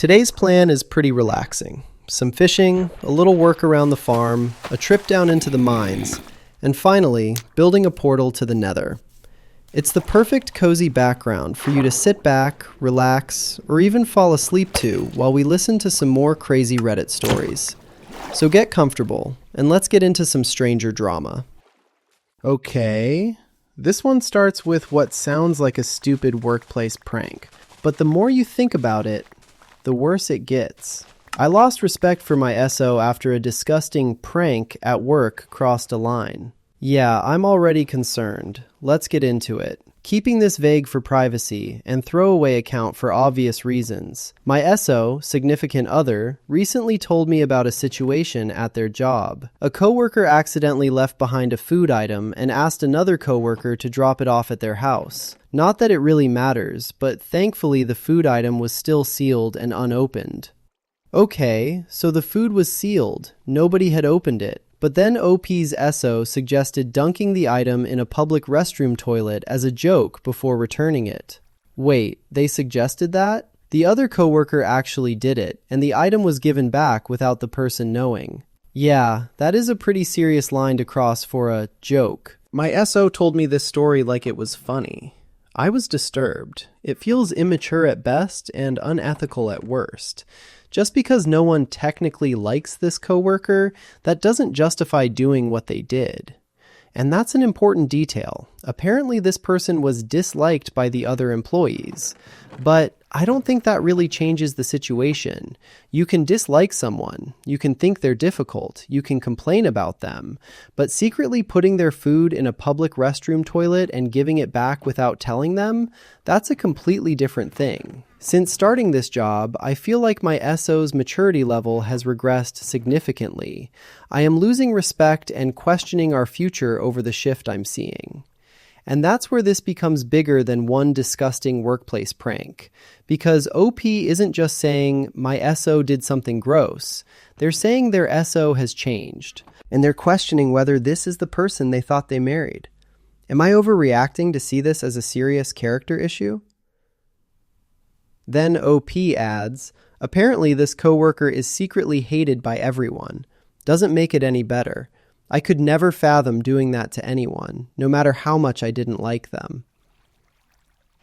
Today's plan is pretty relaxing. Some fishing, a little work around the farm, a trip down into the mines, and finally, building a portal to the Nether. It's the perfect cozy background for you to sit back, relax, or even fall asleep to while we listen to some more crazy Reddit stories. So get comfortable, and let's get into some stranger drama. Okay, this one starts with what sounds like a stupid workplace prank, but the more you think about it, the worse it gets. I lost respect for my SO after a disgusting prank at work crossed a line. Yeah, I'm already concerned. Let's get into it. Keeping this vague for privacy and throwaway account for obvious reasons. My SO, significant other, recently told me about a situation at their job. A coworker accidentally left behind a food item and asked another coworker to drop it off at their house. Not that it really matters, but thankfully the food item was still sealed and unopened. Okay, so the food was sealed. Nobody had opened it. But then OP's SO suggested dunking the item in a public restroom toilet as a joke before returning it. Wait, they suggested that? The other coworker actually did it, and the item was given back without the person knowing. Yeah, that is a pretty serious line to cross for a joke. My SO told me this story like it was funny. I was disturbed. It feels immature at best and unethical at worst. Just because no one technically likes this coworker, that doesn't justify doing what they did. And that's an important detail. Apparently this person was disliked by the other employees. But I don't think that really changes the situation. You can dislike someone, you can think they're difficult, you can complain about them, but secretly putting their food in a public restroom toilet and giving it back without telling them, that's a completely different thing. Since starting this job, I feel like my SO's maturity level has regressed significantly. I am losing respect and questioning our future over the shift I'm seeing. And that's where this becomes bigger than one disgusting workplace prank. Because OP isn't just saying, my SO did something gross. They're saying their SO has changed. And they're questioning whether this is the person they thought they married. Am I overreacting to see this as a serious character issue? Then OP adds, apparently this coworker is secretly hated by everyone. Doesn't make it any better. I could never fathom doing that to anyone, no matter how much I didn't like them.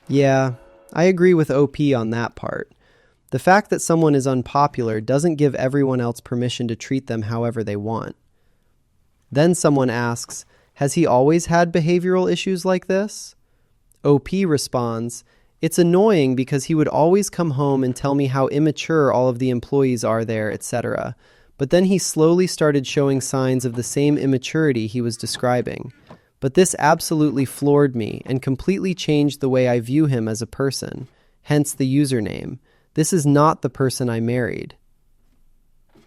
Yeah, I agree with OP on that part. The fact that someone is unpopular doesn't give everyone else permission to treat them however they want. Then someone asks, has he always had behavioral issues like this? OP responds, it's annoying because he would always come home and tell me how immature all of the employees are there, etc. But then he slowly started showing signs of the same immaturity he was describing. But this absolutely floored me and completely changed the way I view him as a person. Hence the username. This is not the person I married.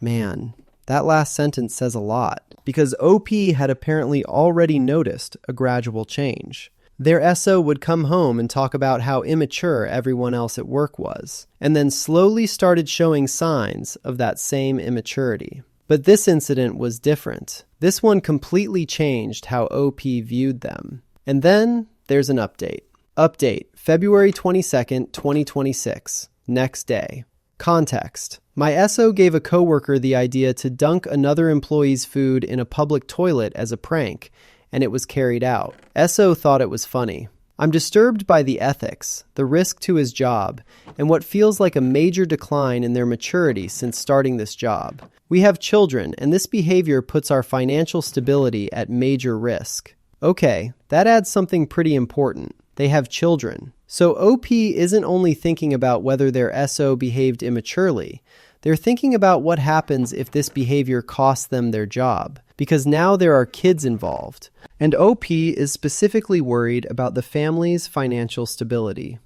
Man, that last sentence says a lot, because OP had apparently already noticed a gradual change. Their SO would come home and talk about how immature everyone else at work was, and then slowly started showing signs of that same immaturity. But this incident was different. This one completely changed how OP viewed them. And then there's an update. Update, February 22nd, 2026. Next day. Context. My SO gave a coworker the idea to dunk another employee's food in a public toilet as a prank, and it was carried out. SO thought it was funny. I'm disturbed by the ethics, the risk to his job, and what feels like a major decline in their maturity since starting this job. We have children, and this behavior puts our financial stability at major risk. Okay, that adds something pretty important. They have children. So OP isn't only thinking about whether their SO behaved immaturely. They're thinking about what happens if this behavior costs them their job, because now there are kids involved. And OP is specifically worried about the family's financial stability.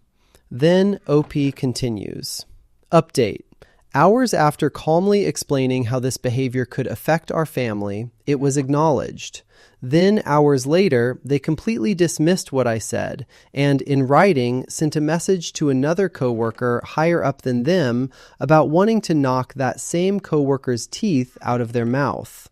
Then OP continues. Update. Hours after calmly explaining how this behavior could affect our family, it was acknowledged. Then, hours later, they completely dismissed what I said, and in writing, sent a message to another coworker higher up than them about wanting to knock that same coworker's teeth out of their mouth.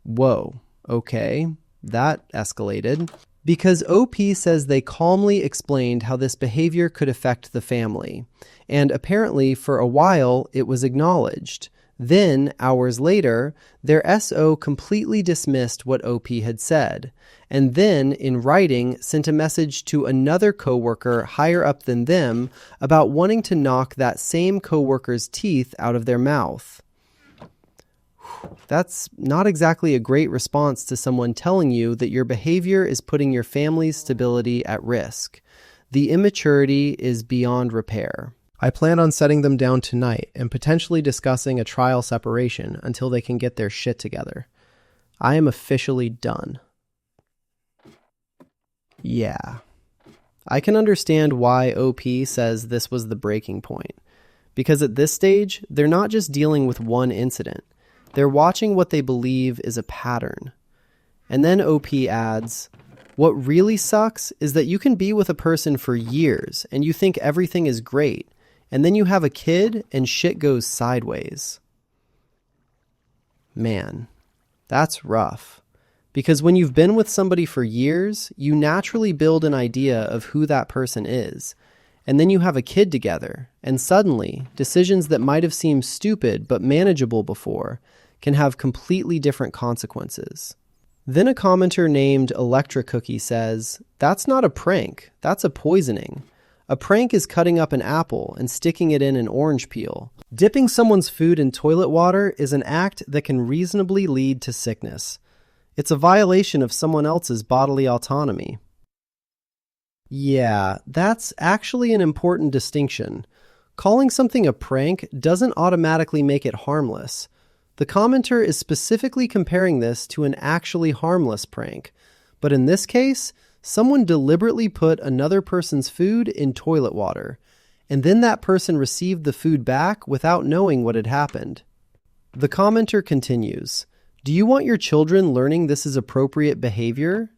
Whoa, okay, that escalated. Because OP says they calmly explained how this behavior could affect the family, and apparently for a while it was acknowledged. Then, hours later, their SO completely dismissed what OP had said, and then, in writing, sent a message to another coworker higher up than them about wanting to knock that same coworker's teeth out of their mouth. That's not exactly a great response to someone telling you that your behavior is putting your family's stability at risk. The immaturity is beyond repair. I plan on setting them down tonight and potentially discussing a trial separation until they can get their shit together. I am officially done. Yeah. I can understand why OP says this was the breaking point. Because at this stage, they're not just dealing with one incident. They're watching what they believe is a pattern. And then OP adds, what really sucks is that you can be with a person for years and you think everything is great, and then you have a kid and shit goes sideways. Man, that's rough. Because when you've been with somebody for years, you naturally build an idea of who that person is. And then you have a kid together, and suddenly, decisions that might have seemed stupid but manageable before can have completely different consequences. Then a commenter named Electra Cookie says, that's not a prank, that's a poisoning. A prank is cutting up an apple and sticking it in an orange peel. Dipping someone's food in toilet water is an act that can reasonably lead to sickness. It's a violation of someone else's bodily autonomy. Yeah, that's actually an important distinction. Calling something a prank doesn't automatically make it harmless. The commenter is specifically comparing this to an actually harmless prank. But in this case, someone deliberately put another person's food in toilet water, and then that person received the food back without knowing what had happened. The commenter continues, do you want your children learning this is appropriate behavior?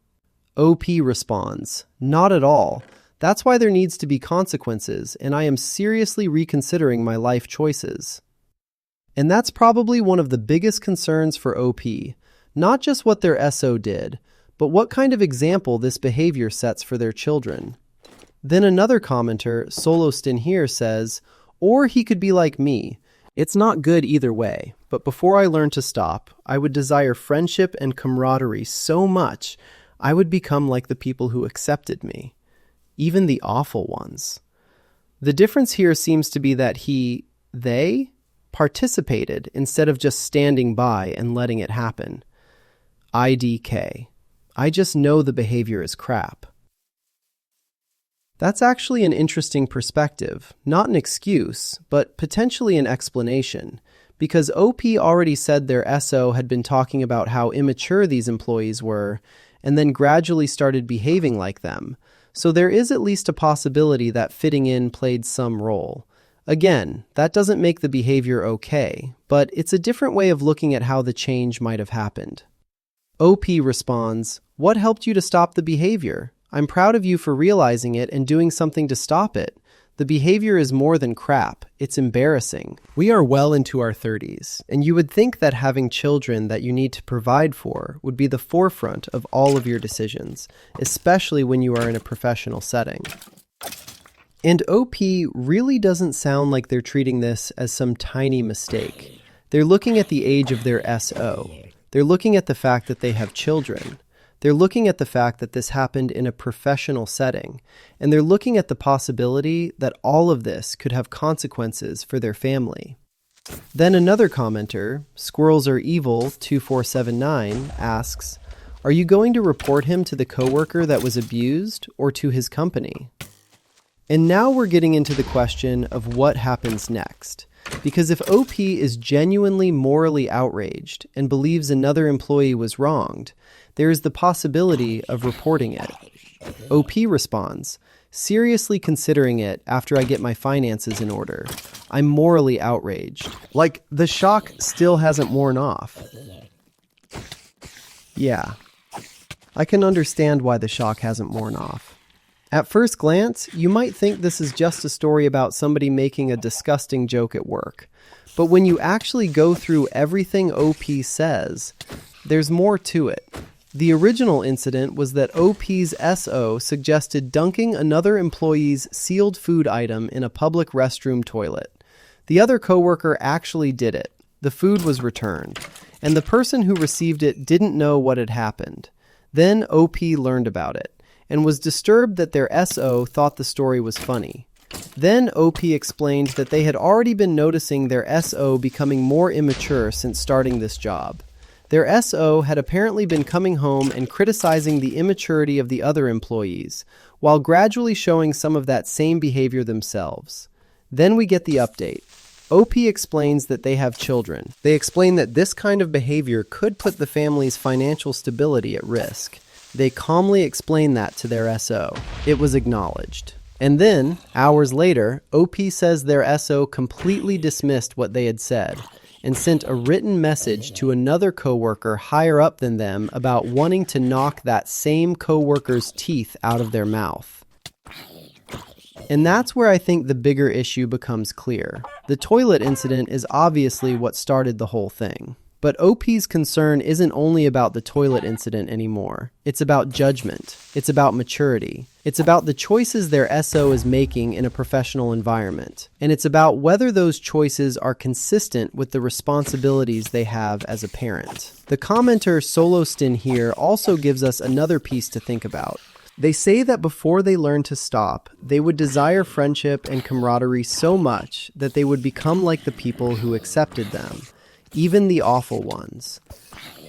OP responds, not at all. That's why there needs to be consequences, and I am seriously reconsidering my life choices. And that's probably one of the biggest concerns for OP, not just what their SO did, but what kind of example this behavior sets for their children. Then another commenter, Solostin here, says, or he could be like me. It's not good either way, but before I learn to stop, I would desire friendship and camaraderie so much, I would become like the people who accepted me, even the awful ones. The difference here seems to be that they participated instead of just standing by and letting it happen. IDK. I just know the behavior is crap. That's actually an interesting perspective, not an excuse, but potentially an explanation, because OP already said their SO had been talking about how immature these employees were, and then gradually started behaving like them, so there is at least a possibility that fitting in played some role. Again, that doesn't make the behavior okay, but it's a different way of looking at how the change might have happened. OP responds, what helped you to stop the behavior? I'm proud of you for realizing it and doing something to stop it. The behavior is more than crap. It's embarrassing. We are well into our 30s, and you would think that having children that you need to provide for would be the forefront of all of your decisions, especially when you are in a professional setting. And OP really doesn't sound like they're treating this as some tiny mistake. They're looking at the age of their SO. They're looking at the fact that they have children. They're looking at the fact that this happened in a professional setting. And they're looking at the possibility that all of this could have consequences for their family. Then another commenter, Squirrels Are Evil 2479, asks, are you going to report him to the coworker that was abused or to his company? And now we're getting into the question of what happens next. Because if OP is genuinely morally outraged and believes another employee was wronged, there is the possibility of reporting it. OP responds, seriously considering it after I get my finances in order. I'm morally outraged. Like, the shock still hasn't worn off. Yeah, I can understand why the shock hasn't worn off. At first glance, you might think this is just a story about somebody making a disgusting joke at work. But when you actually go through everything OP says, there's more to it. The original incident was that OP's SO suggested dunking another employee's sealed food item in a public restroom toilet. The other coworker actually did it. The food was returned, and the person who received it didn't know what had happened. Then OP learned about it, and was disturbed that their SO thought the story was funny. Then OP explained that they had already been noticing their SO becoming more immature since starting this job. Their SO had apparently been coming home and criticizing the immaturity of the other employees, while gradually showing some of that same behavior themselves. Then we get the update. OP explains that they have children. They explain that this kind of behavior could put the family's financial stability at risk. They calmly explain that to their SO. It was acknowledged. And then, hours later, OP says their SO completely dismissed what they had said and sent a written message to another coworker higher up than them about wanting to knock that same coworker's teeth out of their mouth. And that's where I think the bigger issue becomes clear. The toilet incident is obviously what started the whole thing. But OP's concern isn't only about the toilet incident anymore. It's about judgment. It's about maturity. It's about the choices their SO is making in a professional environment. And it's about whether those choices are consistent with the responsibilities they have as a parent. The commenter Solostin here also gives us another piece to think about. They say that before they learn to stop, they would desire friendship and camaraderie so much that they would become like the people who accepted them. Even the awful ones.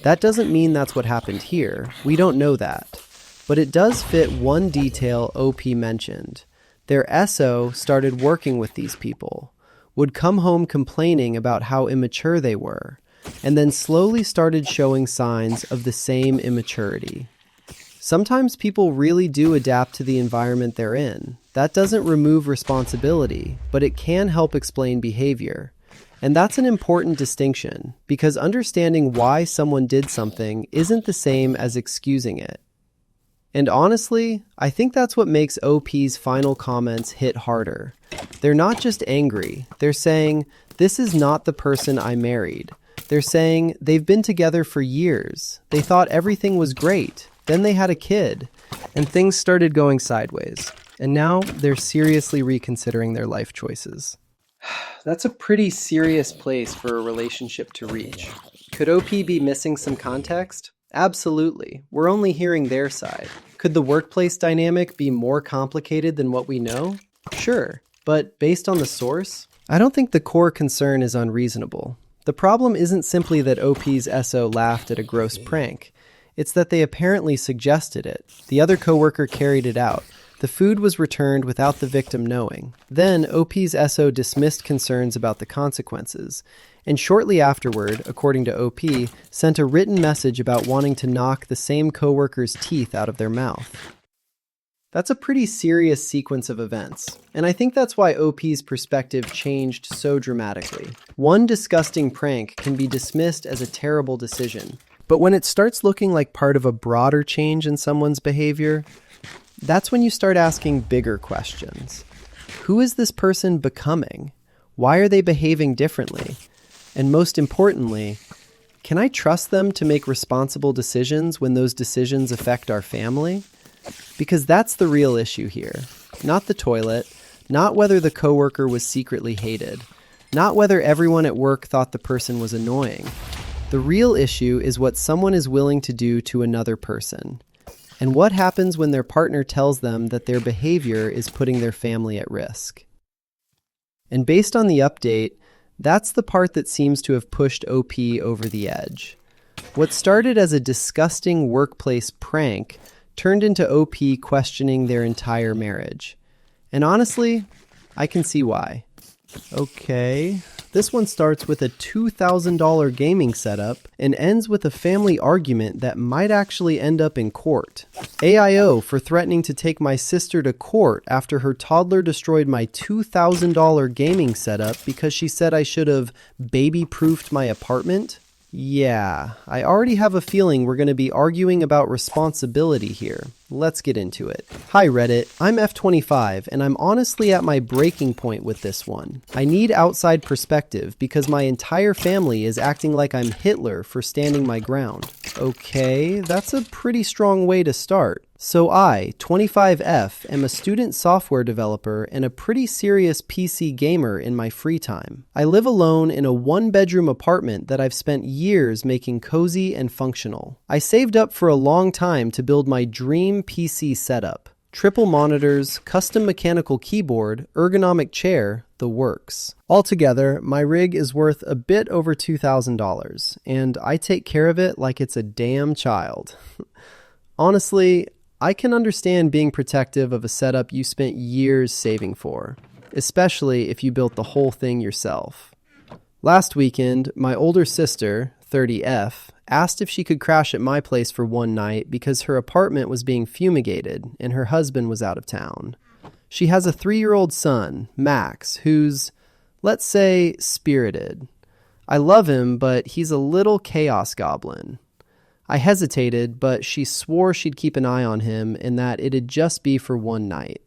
That doesn't mean that's what happened here. We don't know that. But it does fit one detail OP mentioned. Their SO started working with these people, would come home complaining about how immature they were, and then slowly started showing signs of the same immaturity. Sometimes people really do adapt to the environment they're in. That doesn't remove responsibility, but it can help explain behavior. And that's an important distinction, because understanding why someone did something isn't the same as excusing it. And honestly, I think that's what makes OP's final comments hit harder. They're not just angry. They're saying, this is not the person I married. They're saying they've been together for years. They thought everything was great. Then they had a kid, and things started going sideways. And now they're seriously reconsidering their life choices. That's a pretty serious place for a relationship to reach. Could OP be missing some context? Absolutely. We're only hearing their side. Could the workplace dynamic be more complicated than what we know? Sure. But based on the source, I don't think the core concern is unreasonable. The problem isn't simply that OP's SO laughed at a gross prank. It's that they apparently suggested it. The other coworker carried it out. The food was returned without the victim knowing. Then, OP's SO dismissed concerns about the consequences, and shortly afterward, according to OP, sent a written message about wanting to knock the same coworker's teeth out of their mouth. That's a pretty serious sequence of events, and I think that's why OP's perspective changed so dramatically. One disgusting prank can be dismissed as a terrible decision, but when it starts looking like part of a broader change in someone's behavior, that's when you start asking bigger questions. Who is this person becoming? Why are they behaving differently? And most importantly, can I trust them to make responsible decisions when those decisions affect our family? Because that's the real issue here. Not the toilet, not whether the coworker was secretly hated, not whether everyone at work thought the person was annoying. The real issue is what someone is willing to do to another person. And what happens when their partner tells them that their behavior is putting their family at risk? And based on the update, that's the part that seems to have pushed OP over the edge. What started as a disgusting workplace prank turned into OP questioning their entire marriage. And honestly, I can see why. Okay, this one starts with a $2,000 gaming setup and ends with a family argument that might actually end up in court. AIO for threatening to take my sister to court after her toddler destroyed my $2,000 gaming setup because she said I should have baby-proofed my apartment. Yeah, I already have a feeling we're going to be arguing about responsibility here. Let's get into it. Hi Reddit, I'm F25 and I'm honestly at my breaking point with this one. I need outside perspective because my entire family is acting like I'm Hitler for standing my ground. Okay, that's a pretty strong way to start. So I, 25F, am a student software developer and a pretty serious PC gamer in my free time. I live alone in a one-bedroom apartment that I've spent years making cozy and functional. I saved up for a long time to build my dream PC setup. Triple monitors, custom mechanical keyboard, ergonomic chair, the works. Altogether, my rig is worth a bit over $2,000, and I take care of it like it's a damn child. Honestly, I can understand being protective of a setup you spent years saving for, especially if you built the whole thing yourself. Last weekend, my older sister, 30F, asked if she could crash at my place for one night because her apartment was being fumigated and her husband was out of town. She has a 3-year-old son, Max, who's, let's say, spirited. I love him, but he's a little chaos goblin. I hesitated, but she swore she'd keep an eye on him and that it'd just be for one night.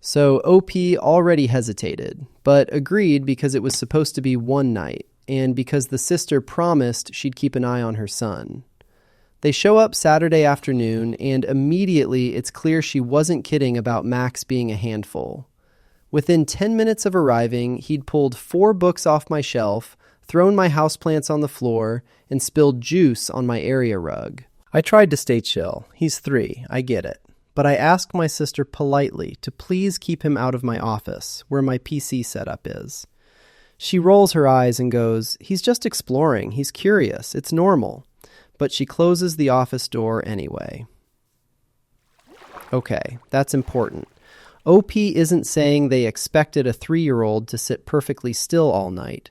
So OP already hesitated, but agreed because it was supposed to be one night, and because the sister promised she'd keep an eye on her son. They show up Saturday afternoon, and immediately it's clear she wasn't kidding about Max being a handful. Within 10 minutes of arriving, he'd pulled 4 books off my shelf, thrown my houseplants on the floor, and spilled juice on my area rug. I tried to stay chill. He's 3, I get it. But I asked my sister politely to please keep him out of my office, where my PC setup is. She rolls her eyes and goes, "He's just exploring. He's curious. It's normal." But she closes the office door anyway. Okay, that's important. OP isn't saying they expected a 3-year-old to sit perfectly still all night.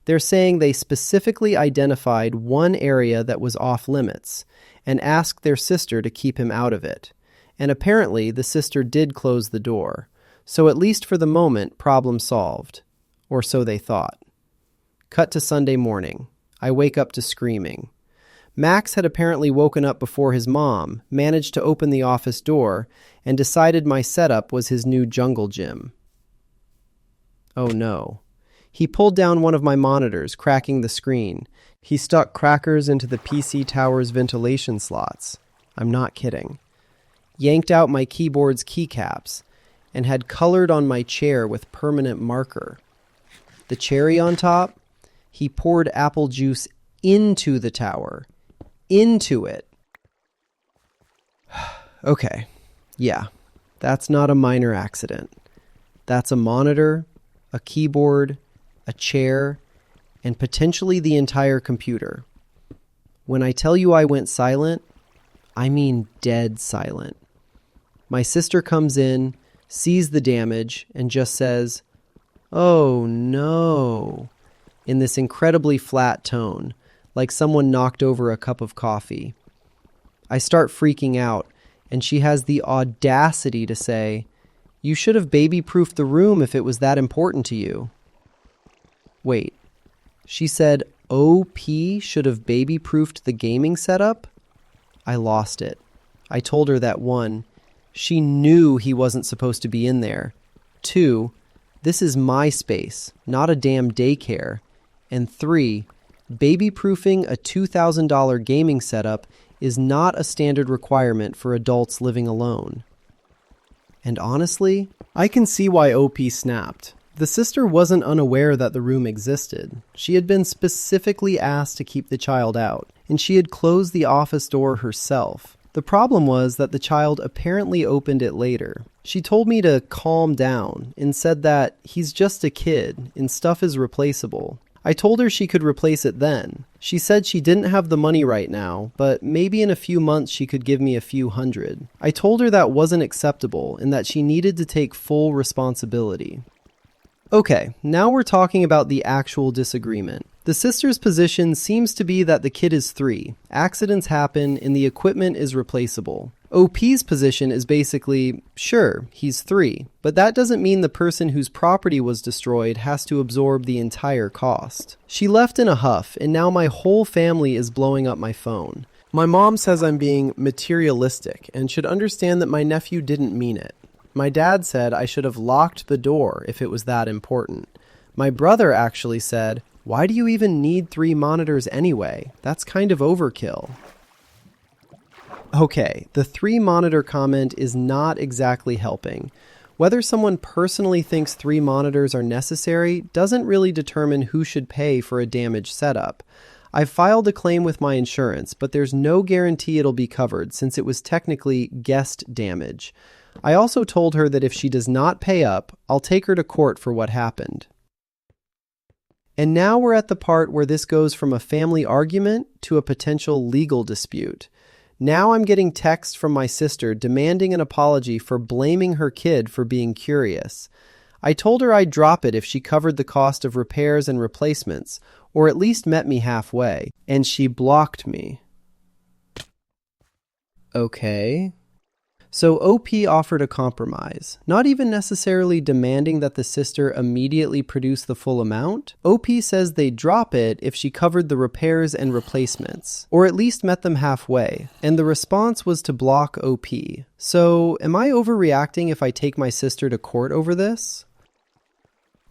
They're saying they specifically identified one area that was off limits and asked their sister to keep him out of it. And apparently the sister did close the door. So at least for the moment, problem solved. Or so they thought. Cut to Sunday morning. I wake up to screaming. Max had apparently woken up before his mom, managed to open the office door, and decided my setup was his new jungle gym. Oh no. He pulled down one of my monitors, cracking the screen. He stuck crackers into the PC tower's ventilation slots. I'm not kidding. Yanked out my keyboard's keycaps, and had colored on my chair with permanent marker. The cherry on top, he poured apple juice into the tower. Into it. Okay, yeah, that's not a minor accident. That's a monitor, a keyboard, a chair, and potentially the entire computer. When I tell you I went silent, I mean dead silent. My sister comes in, sees the damage, and just says, "Oh no," in this incredibly flat tone, like someone knocked over a cup of coffee. I start freaking out, and she has the audacity to say, "You should have baby-proofed the room if it was that important to you." Wait, she said OP should have baby-proofed the gaming setup? I lost it. I told her that 1, she knew he wasn't supposed to be in there. 2, this is my space, not a damn daycare. And 3, baby-proofing a $2,000 gaming setup is not a standard requirement for adults living alone. And honestly, I can see why OP snapped. The sister wasn't unaware that the room existed. She had been specifically asked to keep the child out, and she had closed the office door herself. The problem was that the child apparently opened it later. She told me to calm down and said that he's just a kid and stuff is replaceable. I told her she could replace it then. She said she didn't have the money right now, but maybe in a few months she could give me a few hundred. I told her that wasn't acceptable and that she needed to take full responsibility. Okay, now we're talking about the actual disagreement. The sister's position seems to be that the kid is 3, accidents happen, and the equipment is replaceable. OP's position is basically, sure, he's 3, but that doesn't mean the person whose property was destroyed has to absorb the entire cost. She left in a huff, and now my whole family is blowing up my phone. My mom says I'm being materialistic and should understand that my nephew didn't mean it. My dad said I should have locked the door if it was that important. My brother actually said, "Why do you even need 3 monitors anyway? That's kind of overkill." Okay, the 3 monitor comment is not exactly helping. Whether someone personally thinks 3 monitors are necessary doesn't really determine who should pay for a damaged setup. I've filed a claim with my insurance, but there's no guarantee it'll be covered since it was technically guest damage. I also told her that if she does not pay up, I'll take her to court for what happened. And now we're at the part where this goes from a family argument to a potential legal dispute. Now I'm getting texts from my sister demanding an apology for blaming her kid for being curious. I told her I'd drop it if she covered the cost of repairs and replacements, or at least met me halfway, and she blocked me. Okay. So OP offered a compromise, not even necessarily demanding that the sister immediately produce the full amount. OP says they'd drop it if she covered the repairs and replacements, or at least met them halfway, and the response was to block OP. So, am I overreacting if I take my sister to court over this?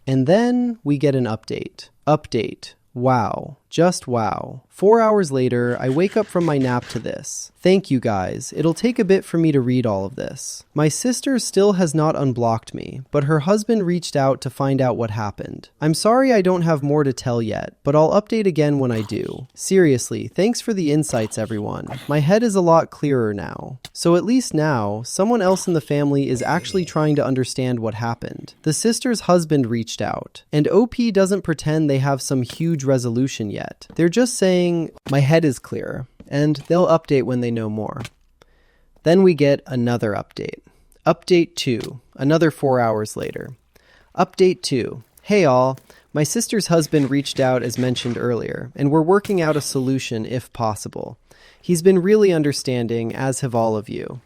And then we get an update. Update. Wow. Just wow. 4 hours later, I wake up from my nap to this. Thank you guys. It'll take a bit for me to read all of this. My sister still has not unblocked me, but her husband reached out to find out what happened. I'm sorry I don't have more to tell yet, but I'll update again when I do. Seriously, thanks for the insights, everyone. My head is a lot clearer now. So at least now, someone else in the family is actually trying to understand what happened. The sister's husband reached out, and OP doesn't pretend they have some huge resolution yet. They're just saying, my head is clear, and they'll update when they know more. Then we get another update. Update 2, another 4 hours later. Update 2. Hey all, my sister's husband reached out as mentioned earlier, and we're working out a solution if possible. He's been really understanding, as have all of you.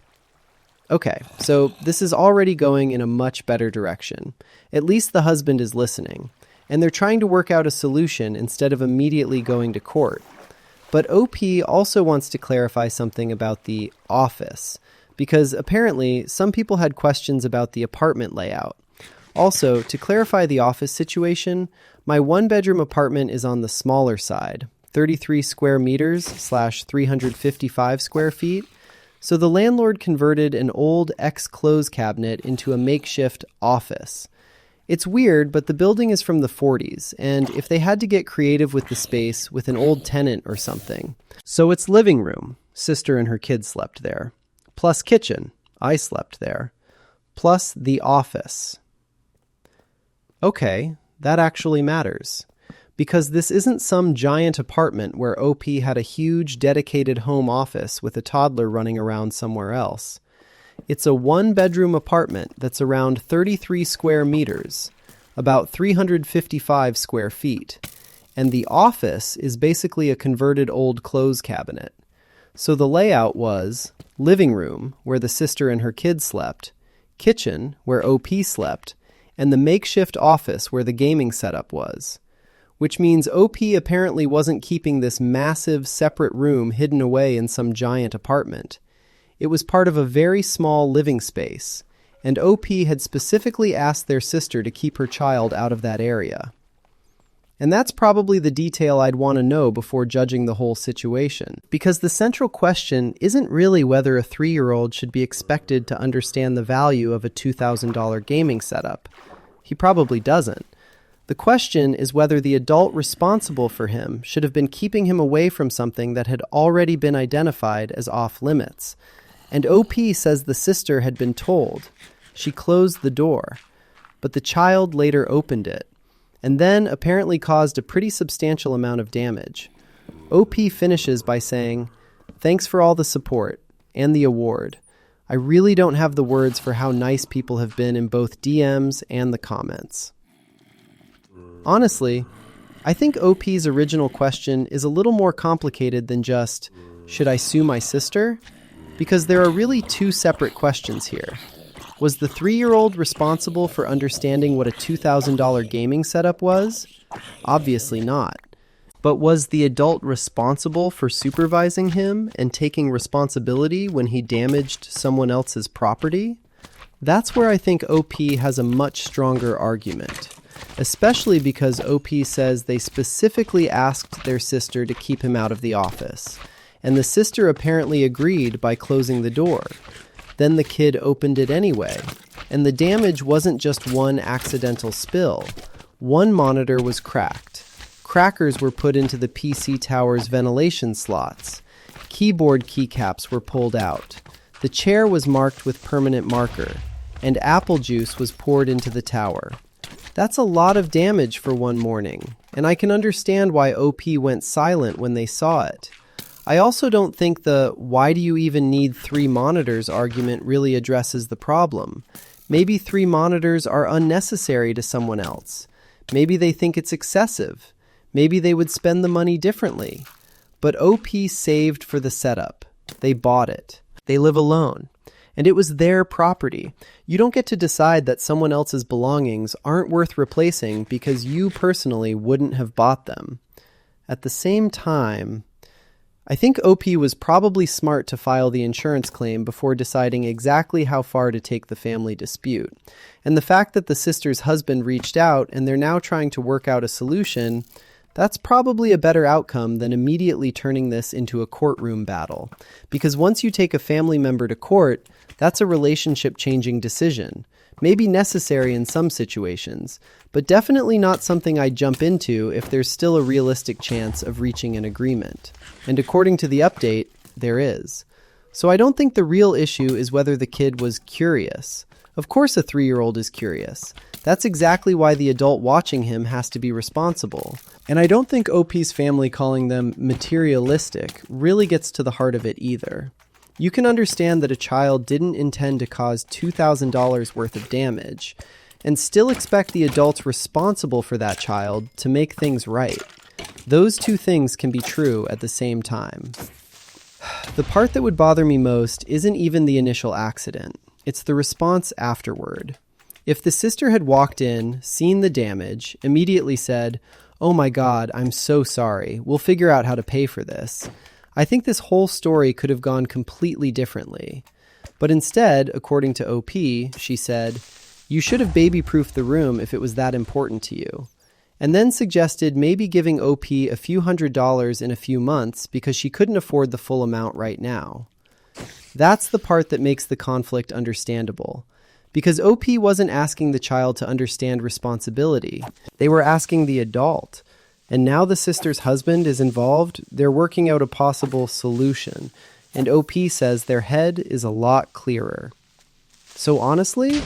Okay, so this is already going in a much better direction. At least the husband is listening. And they're trying to work out a solution instead of immediately going to court. But OP also wants to clarify something about the office, because apparently some people had questions about the apartment layout. Also, to clarify the office situation, my 1-bedroom apartment is on the smaller side, 33 square meters / 355 square feet. So the landlord converted an old ex-clothes cabinet into a makeshift office. It's weird, but the building is from the 40s, and if they had to get creative with the space with an old tenant or something. So it's living room, sister and her kids slept there. Plus kitchen, I slept there. Plus the office. Okay, that actually matters. Because this isn't some giant apartment where OP had a huge dedicated home office with a toddler running around somewhere else. It's a 1-bedroom apartment that's around 33 square meters, about 355 square feet, and the office is basically a converted old clothes cabinet. So the layout was living room, where the sister and her kids slept, kitchen, where OP slept, and the makeshift office where the gaming setup was. Which means OP apparently wasn't keeping this massive separate room hidden away in some giant apartment. It was part of a very small living space, and OP had specifically asked their sister to keep her child out of that area. And that's probably the detail I'd want to know before judging the whole situation, because the central question isn't really whether a 3-year-old should be expected to understand the value of a $2,000 gaming setup. He probably doesn't. The question is whether the adult responsible for him should have been keeping him away from something that had already been identified as off-limits. And OP says the sister had been told. She closed the door, but the child later opened it, and then apparently caused a pretty substantial amount of damage. OP finishes by saying, "Thanks for all the support, and the award. I really don't have the words for how nice people have been in both DMs and the comments." Honestly, I think OP's original question is a little more complicated than just, should I sue my sister? Because there are really 2 separate questions here. Was the 3-year-old responsible for understanding what a $2,000 gaming setup was? Obviously not. But was the adult responsible for supervising him and taking responsibility when he damaged someone else's property? That's where I think OP has a much stronger argument. Especially because OP says they specifically asked their sister to keep him out of the office. and the sister apparently agreed by closing the door. Then the kid opened it anyway, and the damage wasn't just one accidental spill. One monitor was cracked. Crackers were put into the PC tower's ventilation slots. Keyboard keycaps were pulled out. The chair was marked with permanent marker, and apple juice was poured into the tower. That's a lot of damage for one morning, and I can understand why OP went silent when they saw it. I also don't think the "why do you even need 3 monitors" argument really addresses the problem. Maybe 3 monitors are unnecessary to someone else. Maybe they think it's excessive. Maybe they would spend the money differently. But OP saved for the setup. They bought it. They live alone. And it was their property. You don't get to decide that someone else's belongings aren't worth replacing because you personally wouldn't have bought them. At the same time, I think OP was probably smart to file the insurance claim before deciding exactly how far to take the family dispute. And the fact that the sister's husband reached out and they're now trying to work out a solution, that's probably a better outcome than immediately turning this into a courtroom battle. Because once you take a family member to court, that's a relationship-changing decision. Maybe necessary in some situations, but definitely not something I'd jump into if there's still a realistic chance of reaching an agreement. And according to the update, there is. So I don't think the real issue is whether the kid was curious. Of course a 3-year-old is curious. That's exactly why the adult watching him has to be responsible. And I don't think OP's family calling them materialistic really gets to the heart of it either. You can understand that a child didn't intend to cause $2,000 worth of damage, and still expect the adults responsible for that child to make things right. Those two things can be true at the same time. The part that would bother me most isn't even the initial accident. It's the response afterward. If the sister had walked in, seen the damage, immediately said, "Oh my God, I'm so sorry. We'll figure out how to pay for this," I think this whole story could have gone completely differently. But instead, according to OP, she said, "You should have baby-proofed the room if it was that important to you," and then suggested maybe giving OP a few $100s in a few months because she couldn't afford the full amount right now. That's the part that makes the conflict understandable. Because OP wasn't asking the child to understand responsibility. They were asking the adult. And now the sister's husband is involved, they're working out a possible solution. And OP says their head is a lot clearer. So honestly,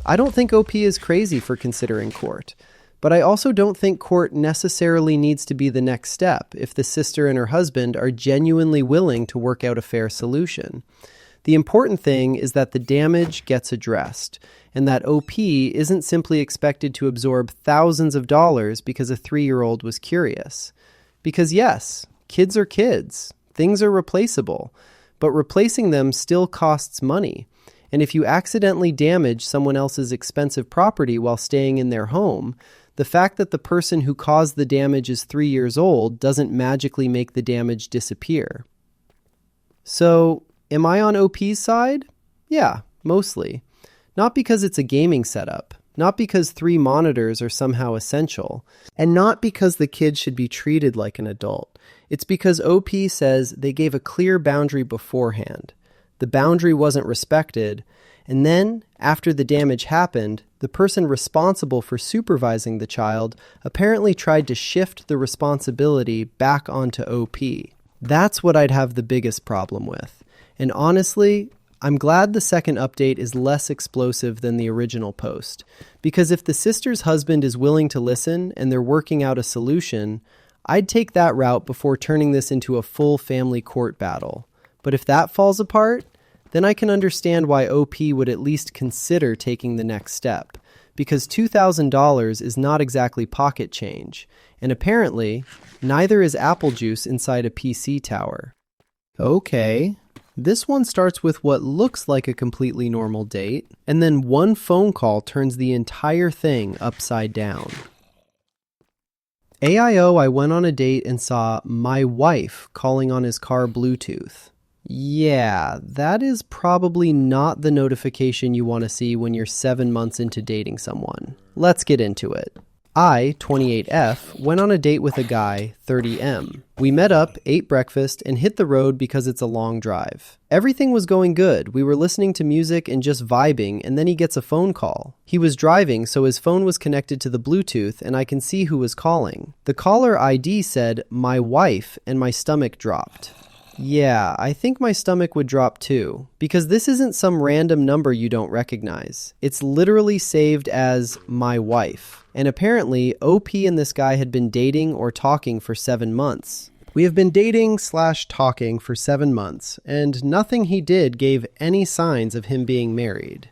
I don't think OP is crazy for considering court. But I also don't think court necessarily needs to be the next step if the sister and her husband are genuinely willing to work out a fair solution. The important thing is that the damage gets addressed, and that OP isn't simply expected to absorb thousands of dollars because a 3-year-old was curious. Because yes, kids are kids. Things are replaceable. But replacing them still costs money. And if you accidentally damage someone else's expensive property while staying in their home, the fact that the person who caused the damage is 3 years old doesn't magically make the damage disappear. So, am I on OP's side? Yeah, mostly. Not because it's a gaming setup, not because 3 monitors are somehow essential, and not because the kid should be treated like an adult. It's because OP says they gave a clear boundary beforehand. The boundary wasn't respected, and then, after the damage happened, the person responsible for supervising the child apparently tried to shift the responsibility back onto OP. That's what I'd have the biggest problem with. And honestly, I'm glad the second update is less explosive than the original post. Because if the sister's husband is willing to listen and they're working out a solution, I'd take that route before turning this into a full family court battle. But if that falls apart, then I can understand why OP would at least consider taking the next step. Because $2,000 is not exactly pocket change. And apparently, neither is apple juice inside a PC tower. Okay. This one starts with what looks like a completely normal date, and then one phone call turns the entire thing upside down. AIO, I went on a date and saw my wife calling on his car Bluetooth. Yeah, that is probably not the notification you want to see when you're 7 months into dating someone. Let's get into it. I, 28F, went on a date with a guy, 30M. We met up, ate breakfast, and hit the road because it's a long drive. Everything was going good. We were listening to music and just vibing, and then he gets a phone call. He was driving, so his phone was connected to the Bluetooth, and I can see who was calling. The caller ID said, "My wife," and my stomach dropped. Yeah, I think my stomach would drop too, because this isn't some random number you don't recognize. It's literally saved as "my wife." And apparently, OP and this guy had been dating or talking for 7 months. We have been dating/talking for 7 months, and nothing he did gave any signs of him being married.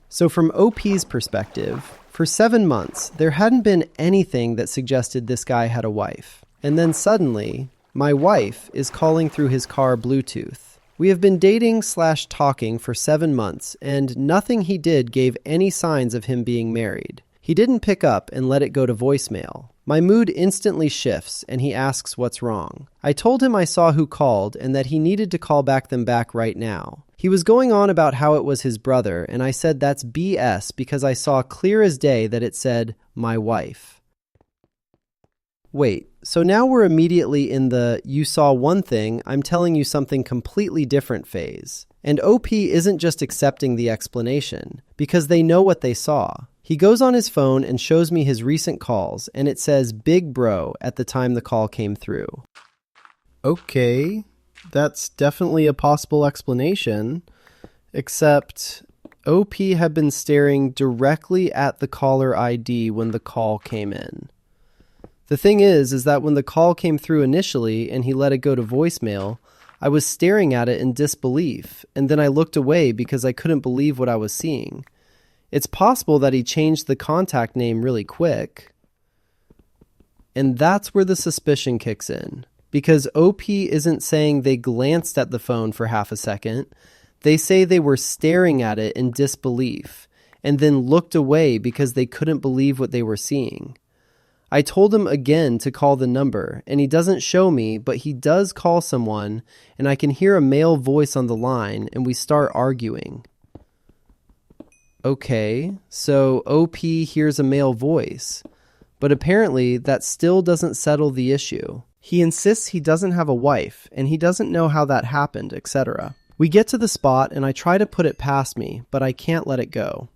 So from OP's perspective, for 7 months, there hadn't been anything that suggested this guy had a wife. And then suddenly, my wife is calling through his car Bluetooth. We have been dating/talking for 7 months, and nothing he did gave any signs of him being married. He didn't pick up and let it go to voicemail. My mood instantly shifts, and he asks what's wrong. I told him I saw who called and that he needed to call them back right now. He was going on about how it was his brother, and I said that's BS because I saw clear as day that it said, "my wife." Wait, so now we're immediately in the "you saw one thing, I'm telling you something completely different" phase. And OP isn't just accepting the explanation, because they know what they saw. He goes on his phone and shows me his recent calls, and it says "Big Bro" at the time the call came through. Okay, that's definitely a possible explanation, except OP had been staring directly at the caller ID when the call came in. The thing is that when the call came through initially and he let it go to voicemail, I was staring at it in disbelief, and then I looked away because I couldn't believe what I was seeing. It's possible that he changed the contact name really quick. And that's where the suspicion kicks in, because OP isn't saying they glanced at the phone for half a second. They say they were staring at it in disbelief, and then looked away because they couldn't believe what they were seeing. I told him again to call the number, and he doesn't show me, but he does call someone, and I can hear a male voice on the line, and we start arguing. Okay, so OP hears a male voice, but apparently that still doesn't settle the issue. He insists he doesn't have a wife, and he doesn't know how that happened, etc. We get to the spot, and I try to put it past me, but I can't let it go.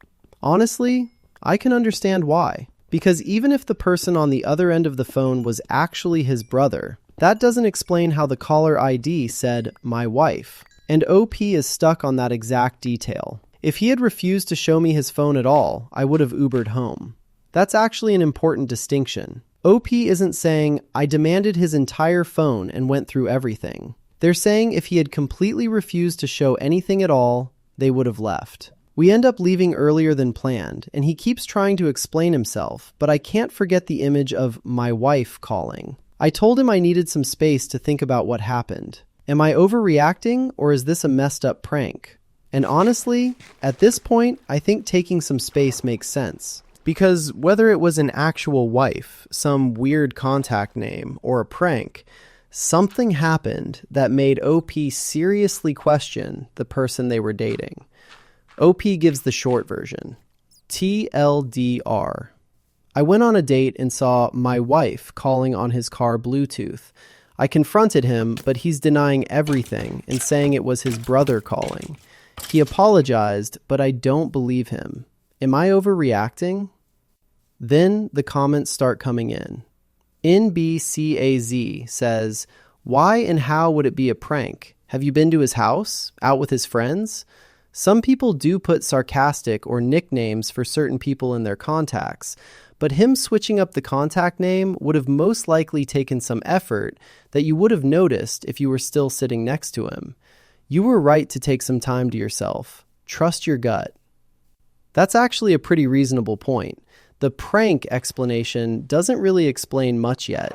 Honestly, I can understand why. Because even if the person on the other end of the phone was actually his brother, that doesn't explain how the caller ID said "my wife." And OP is stuck on that exact detail. If he had refused to show me his phone at all, I would have Ubered home. That's actually an important distinction. OP isn't saying, "I demanded his entire phone and went through everything." They're saying if he had completely refused to show anything at all, they would have left. We end up leaving earlier than planned, and he keeps trying to explain himself, but I can't forget the image of "my wife" calling. I told him I needed some space to think about what happened. Am I overreacting, or is this a messed up prank? And honestly, at this point, I think taking some space makes sense. Because whether it was an actual wife, some weird contact name, or a prank, something happened that made OP seriously question the person they were dating. OP gives the short version. TLDR. I went on a date and saw my wife calling on his car Bluetooth. I confronted him, but he's denying everything and saying it was his brother calling. He apologized, but I don't believe him. Am I overreacting? Then the comments start coming in. NBCAZ says, "Why and how would it be a prank? Have you been to his house? Out with his friends?" Some people do put sarcastic or nicknames for certain people in their contacts, but him switching up the contact name would have most likely taken some effort that you would have noticed if you were still sitting next to him. You were right to take some time to yourself. Trust your gut. That's actually a pretty reasonable point. The prank explanation doesn't really explain much yet,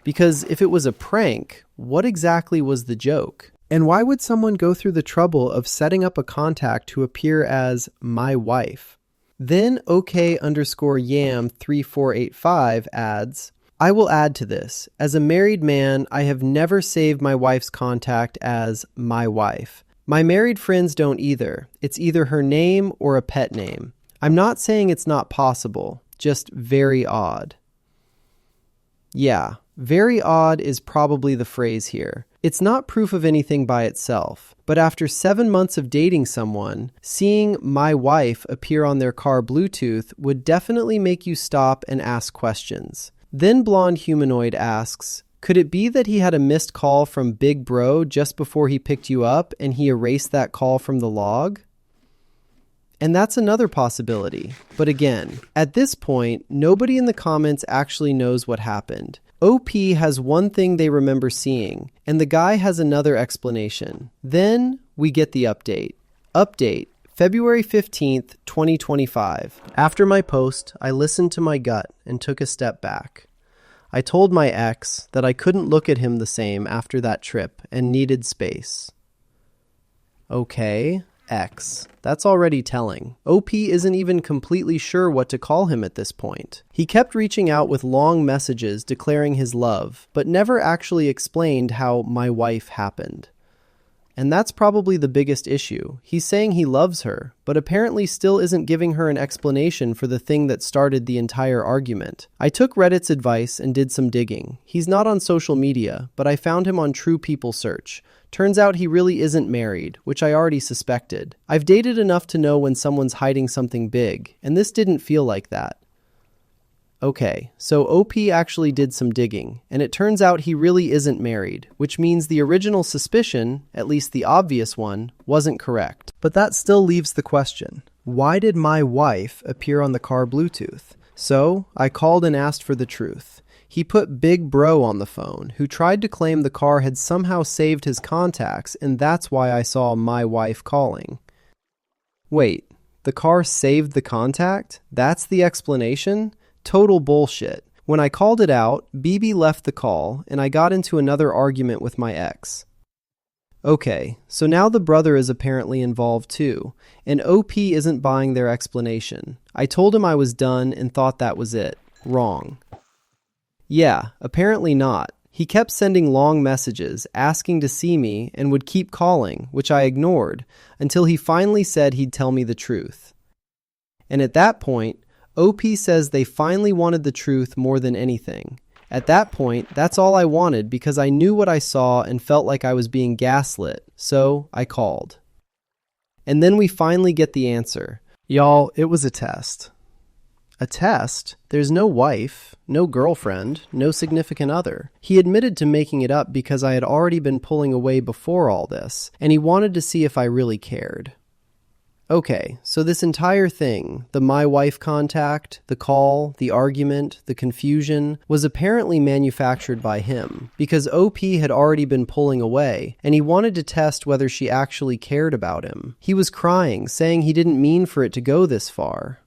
because if it was a prank, what exactly was the joke? And why would someone go through the trouble of setting up a contact to appear as "my wife"? Then OK_Yam3485 adds, "I will add to this. As a married man, I have never saved my wife's contact as my wife. My married friends don't either. It's either her name or a pet name. I'm not saying it's not possible, just very odd. Yeah, very odd is probably the phrase here. It's not proof of anything by itself, but after 7 months of dating someone, seeing "my wife" appear on their car Bluetooth would definitely make you stop and ask questions. Then Blonde Humanoid asks, could it be that he had a missed call from Big Bro just before he picked you up and he erased that call from the log? And that's another possibility. But again, at this point, nobody in the comments actually knows what happened. OP has one thing they remember seeing, and the guy has another explanation. Then we get the update. Update, February 15th, 2025. After my post, I listened to my gut and took a step back. I told my ex that I couldn't look at him the same after that trip and needed space. Okay, X. That's already telling. OP isn't even completely sure what to call him at this point. He kept reaching out with long messages declaring his love, but never actually explained how "my wife" happened. And that's probably the biggest issue. He's saying he loves her, but apparently still isn't giving her an explanation for the thing that started the entire argument. I took Reddit's advice and did some digging. He's not on social media, but I found him on True People Search. Turns out he really isn't married, which I already suspected. I've dated enough to know when someone's hiding something big, and this didn't feel like that. Okay, so OP actually did some digging, and it turns out he really isn't married, which means the original suspicion, at least the obvious one, wasn't correct. But that still leaves the question, why did "my wife" appear on the car Bluetooth? So I called and asked for the truth. He put Big Bro on the phone, who tried to claim the car had somehow saved his contacts, and that's why I saw "my wife" calling. Wait, the car saved the contact? That's the explanation? Total bullshit. When I called it out, BB left the call, and I got into another argument with my ex. Okay, so now the brother is apparently involved too, and OP isn't buying their explanation. I told him I was done and thought that was it. Wrong. Yeah, apparently not. He kept sending long messages, asking to see me, and would keep calling, which I ignored, until he finally said he'd tell me the truth. And at that point, OP says they finally wanted the truth more than anything. At that point, that's all I wanted because I knew what I saw and felt like I was being gaslit, so I called. And then we finally get the answer. Y'all, it was a test. A test? There's no wife, no girlfriend, no significant other. He admitted to making it up because I had already been pulling away before all this, and he wanted to see if I really cared. Okay, so this entire thing, the "my wife" contact, the call, the argument, the confusion, was apparently manufactured by him, because OP had already been pulling away, and he wanted to test whether she actually cared about him. He was crying, saying he didn't mean for it to go this far.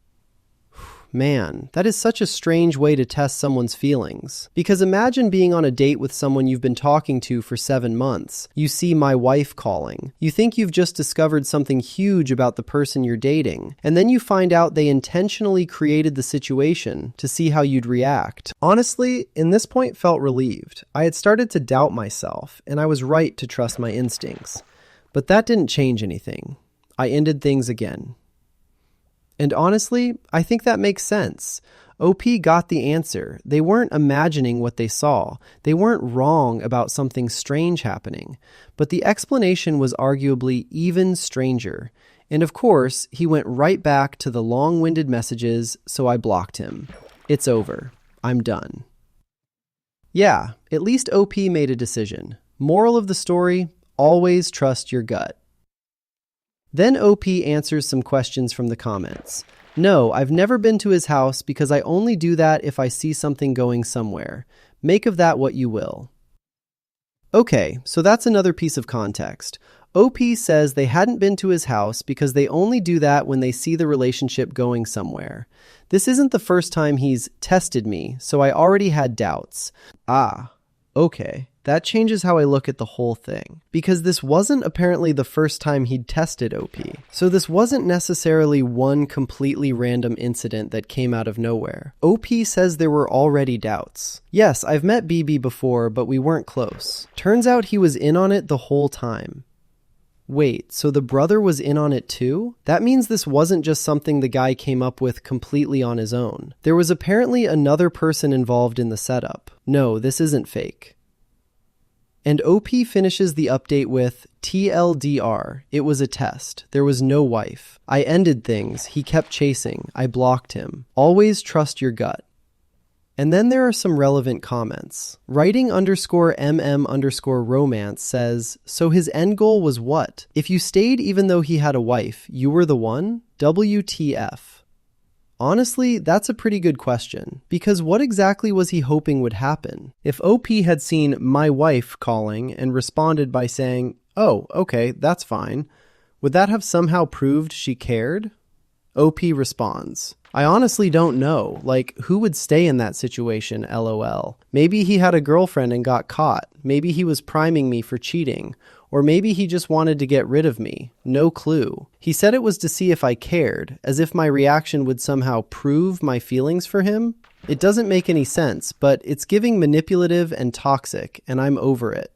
Man, that is such a strange way to test someone's feelings. Because imagine being on a date with someone you've been talking to for 7 months. You see "my wife" calling. You think you've just discovered something huge about the person you're dating. And then you find out they intentionally created the situation to see how you'd react. Honestly, in this point felt relieved. I had started to doubt myself, and I was right to trust my instincts. But that didn't change anything. I ended things again. And honestly, I think that makes sense. OP got the answer. They weren't imagining what they saw. They weren't wrong about something strange happening. But the explanation was arguably even stranger. And of course, he went right back to the long-winded messages, so I blocked him. It's over. I'm done. Yeah, at least OP made a decision. Moral of the story, always trust your gut. Then OP answers some questions from the comments. No, I've never been to his house because I only do that if I see something going somewhere. Make of that what you will. Okay, so that's another piece of context. OP says they hadn't been to his house because they only do that when they see the relationship going somewhere. This isn't the first time he's tested me, so I already had doubts. Okay. That changes how I look at the whole thing, because this wasn't apparently the first time he'd tested OP. So this wasn't necessarily one completely random incident that came out of nowhere. OP says there were already doubts. Yes, I've met BB before, but we weren't close. Turns out he was in on it the whole time. Wait, so the brother was in on it too? That means this wasn't just something the guy came up with completely on his own. There was apparently another person involved in the setup. No, this isn't fake. And OP finishes the update with, TLDR, it was a test. There was no wife. I ended things. He kept chasing. I blocked him. Always trust your gut. And then there are some relevant comments. Writing_mm_romance says, so his end goal was what? If you stayed even though he had a wife, you were the one? WTF. Honestly, that's a pretty good question, because what exactly was he hoping would happen? If OP had seen my wife calling and responded by saying, oh, okay, that's fine, would that have somehow proved she cared? OP responds, I honestly don't know. Like, who would stay in that situation, LOL? Maybe he had a girlfriend and got caught. Maybe he was priming me for cheating. Or maybe he just wanted to get rid of me. No clue. He said it was to see if I cared, as if my reaction would somehow prove my feelings for him. It doesn't make any sense, but it's giving manipulative and toxic, and I'm over it.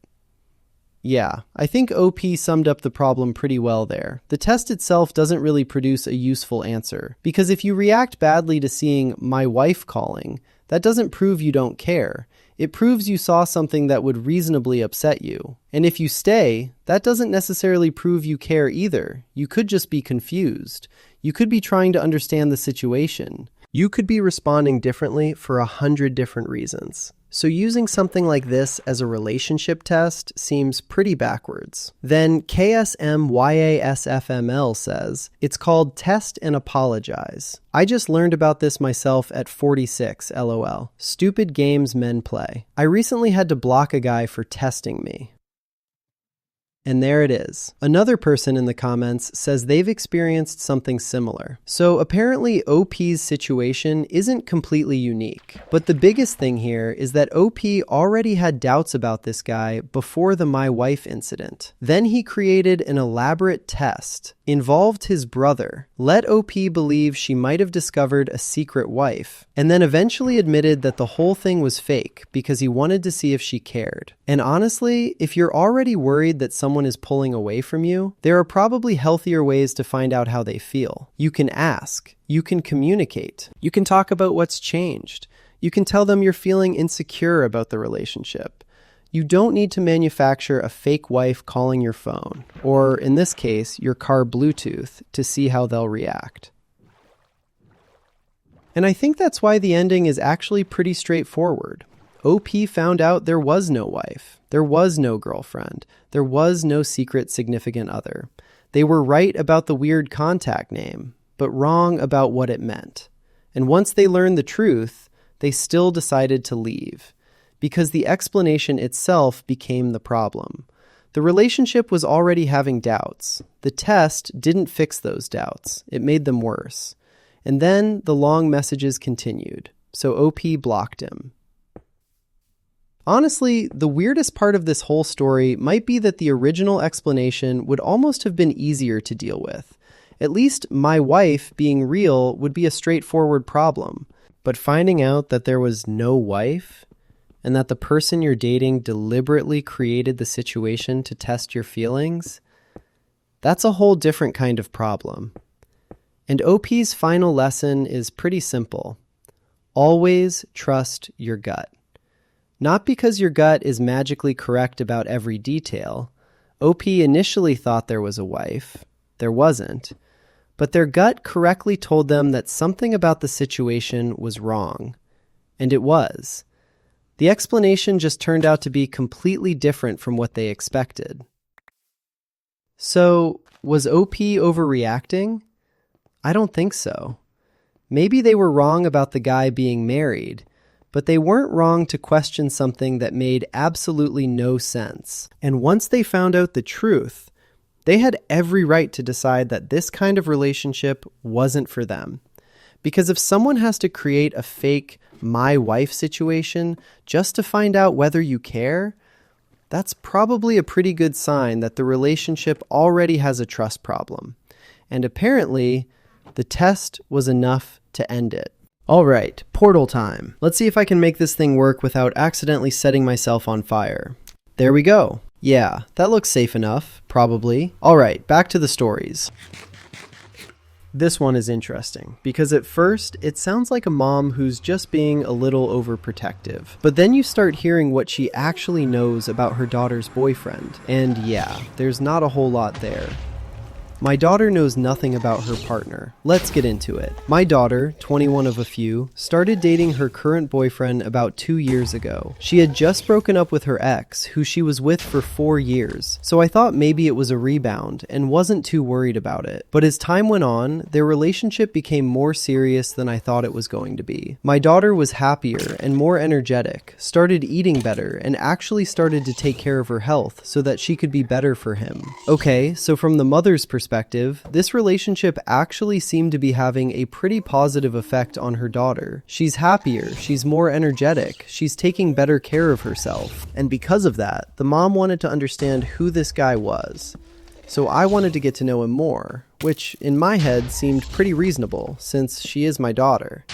Yeah, I think OP summed up the problem pretty well there. The test itself doesn't really produce a useful answer, because if you react badly to seeing my wife calling, that doesn't prove you don't care. It proves you saw something that would reasonably upset you. And if you stay, that doesn't necessarily prove you care either. You could just be confused. You could be trying to understand the situation. You could be responding differently for 100 different reasons. So using something like this as a relationship test seems pretty backwards. Then KSMYASFML says, it's called Test and Apologize. I just learned about this myself at 46, LOL. Stupid games men play. I recently had to block a guy for testing me. And there it is. Another person in the comments says they've experienced something similar. So apparently OP's situation isn't completely unique. But the biggest thing here is that OP already had doubts about this guy before the My Wife incident. Then he created an elaborate test, involved his brother, let OP believe she might have discovered a secret wife, and then eventually admitted that the whole thing was fake because he wanted to see if she cared. And honestly, if you're already worried that someone is pulling away from you, there are probably healthier ways to find out how they feel. You can ask. You can communicate. You can talk about what's changed. You can tell them you're feeling insecure about the relationship. You don't need to manufacture a fake wife calling your phone, or in this case, your car Bluetooth, to see how they'll react. And I think that's why the ending is actually pretty straightforward. OP found out there was no wife. There was no girlfriend. There was no secret significant other. They were right about the weird contact name, but wrong about what it meant. And once they learned the truth, they still decided to leave, because the explanation itself became the problem. The relationship was already having doubts. The test didn't fix those doubts. It made them worse. And then the long messages continued, so OP blocked him. Honestly, the weirdest part of this whole story might be that the original explanation would almost have been easier to deal with. At least my wife being real would be a straightforward problem. But finding out that there was no wife, and that the person you're dating deliberately created the situation to test your feelings, that's a whole different kind of problem. And OP's final lesson is pretty simple. Always trust your gut. Not because your gut is magically correct about every detail. OP initially thought there was a wife. There wasn't. But their gut correctly told them that something about the situation was wrong. And it was. The explanation just turned out to be completely different from what they expected. So, was OP overreacting? I don't think so. Maybe they were wrong about the guy being married, but they weren't wrong to question something that made absolutely no sense. And once they found out the truth, they had every right to decide that this kind of relationship wasn't for them. Because if someone has to create a fake my wife situation just to find out whether you care, that's probably a pretty good sign that the relationship already has a trust problem. And apparently, the test was enough to end it. All right, portal time. Let's see if I can make this thing work without accidentally setting myself on fire. There we go. Yeah, that looks safe enough, probably. Alright, back to the stories. This one is interesting, because at first, it sounds like a mom who's just being a little overprotective. But then you start hearing what she actually knows about her daughter's boyfriend. And yeah, there's not a whole lot there. My daughter knows nothing about her partner. Let's get into it. My daughter, 21 of a few, started dating her current boyfriend about 2 years ago. She had just broken up with her ex, who she was with for 4 years, so I thought maybe it was a rebound and wasn't too worried about it. But as time went on, their relationship became more serious than I thought it was going to be. My daughter was happier and more energetic, started eating better, and actually started to take care of her health so that she could be better for him. Okay, so from the mother's perspective, this relationship actually seemed to be having a pretty positive effect on her daughter. She's happier, she's more energetic, she's taking better care of herself. And because of that, the mom wanted to understand who this guy was. So I wanted to get to know him more, which in my head seemed pretty reasonable since she is my daughter.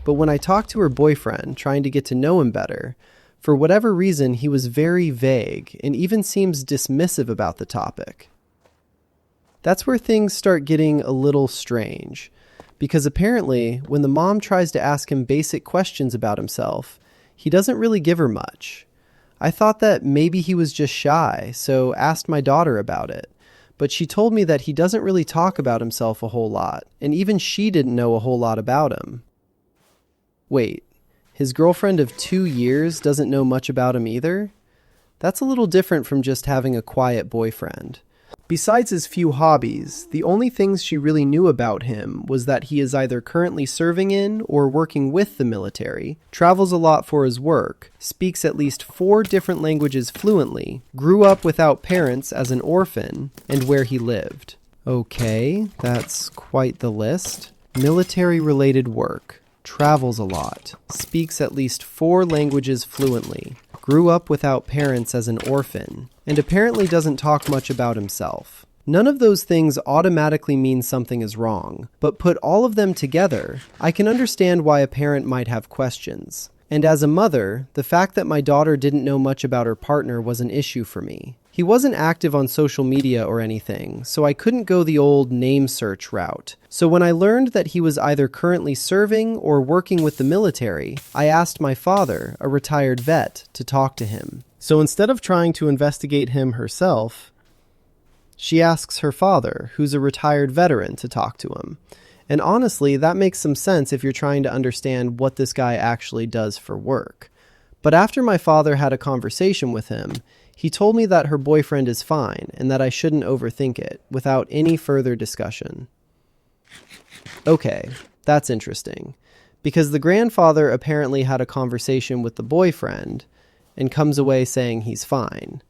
But when I talked to her boyfriend, trying to get to know him better, for whatever reason he was very vague and even seems dismissive about the topic. That's where things start getting a little strange, because apparently, when the mom tries to ask him basic questions about himself, he doesn't really give her much. I thought that maybe he was just shy, so asked my daughter about it, but she told me that he doesn't really talk about himself a whole lot, and even she didn't know a whole lot about him. Wait, his girlfriend of 2 years doesn't know much about him either? That's a little different from just having a quiet boyfriend. Besides his few hobbies, the only things she really knew about him was that he is either currently serving in or working with the military, travels a lot for his work, speaks at least 4 different languages fluently, grew up without parents as an orphan, and where he lived. Okay, that's quite the list. Military-related work, travels a lot, speaks at least 4 languages fluently, grew up without parents as an orphan, and apparently doesn't talk much about himself. None of those things automatically mean something is wrong, but put all of them together, I can understand why a parent might have questions. And as a mother, the fact that my daughter didn't know much about her partner was an issue for me. He wasn't active on social media or anything, so I couldn't go the old name search route. So when I learned that he was either currently serving or working with the military, I asked my father, a retired vet, to talk to him. So instead of trying to investigate him herself, she asks her father, who's a retired veteran, to talk to him. And honestly, that makes some sense if you're trying to understand what this guy actually does for work. But after my father had a conversation with him, he told me that her boyfriend is fine and that I shouldn't overthink it, without any further discussion. Okay, that's interesting, because the grandfather apparently had a conversation with the boyfriend and comes away saying he's fine,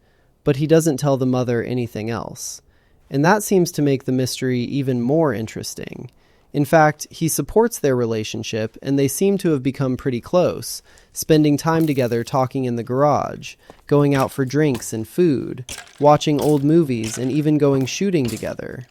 but he doesn't tell the mother anything else. And that seems to make the mystery even more interesting. In fact, he supports their relationship, and they seem to have become pretty close, spending time together talking in the garage, going out for drinks and food, watching old movies, and even going shooting together.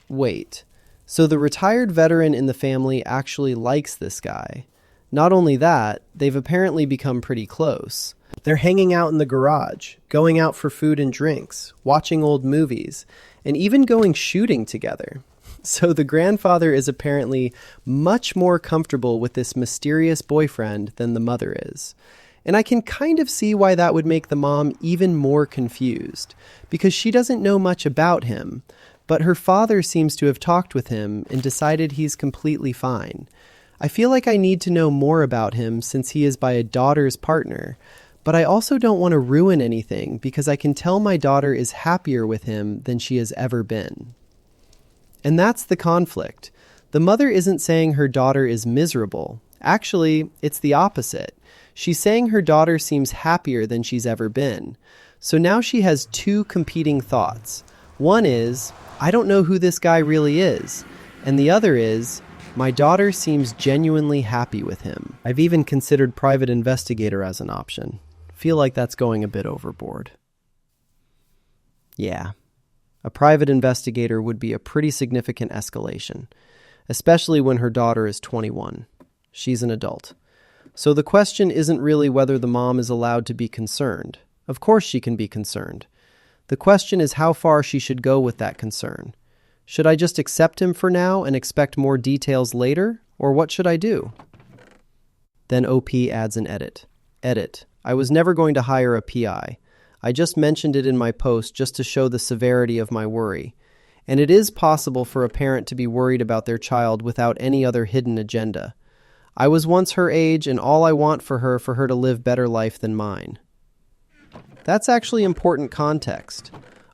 Wait, so the retired veteran in the family actually likes this guy. Not only that, they've apparently become pretty close. They're hanging out in the garage, going out for food and drinks, watching old movies, and even going shooting together. So the grandfather is apparently much more comfortable with this mysterious boyfriend than the mother is. And I can kind of see why that would make the mom even more confused, because she doesn't know much about him, but her father seems to have talked with him and decided he's completely fine. I feel like I need to know more about him since he is by a daughter's partner, but I also don't want to ruin anything because I can tell my daughter is happier with him than she has ever been. And that's the conflict. The mother isn't saying her daughter is miserable. Actually, it's the opposite. She's saying her daughter seems happier than she's ever been. So now she has 2 competing thoughts. One is, I don't know who this guy really is. And the other is, my daughter seems genuinely happy with him. I've even considered private investigator as an option. Feel like that's going a bit overboard. Yeah. A private investigator would be a pretty significant escalation, especially when her daughter is 21. She's an adult. So the question isn't really whether the mom is allowed to be concerned. Of course she can be concerned. The question is how far she should go with that concern. Should I just accept him for now and expect more details later, or what should I do? Then OP adds an edit. Edit. I was never going to hire a PI. I just mentioned it in my post just to show the severity of my worry. And it is possible for a parent to be worried about their child without any other hidden agenda. I was once her age, and all I want for her to live better life than mine. That's actually important context.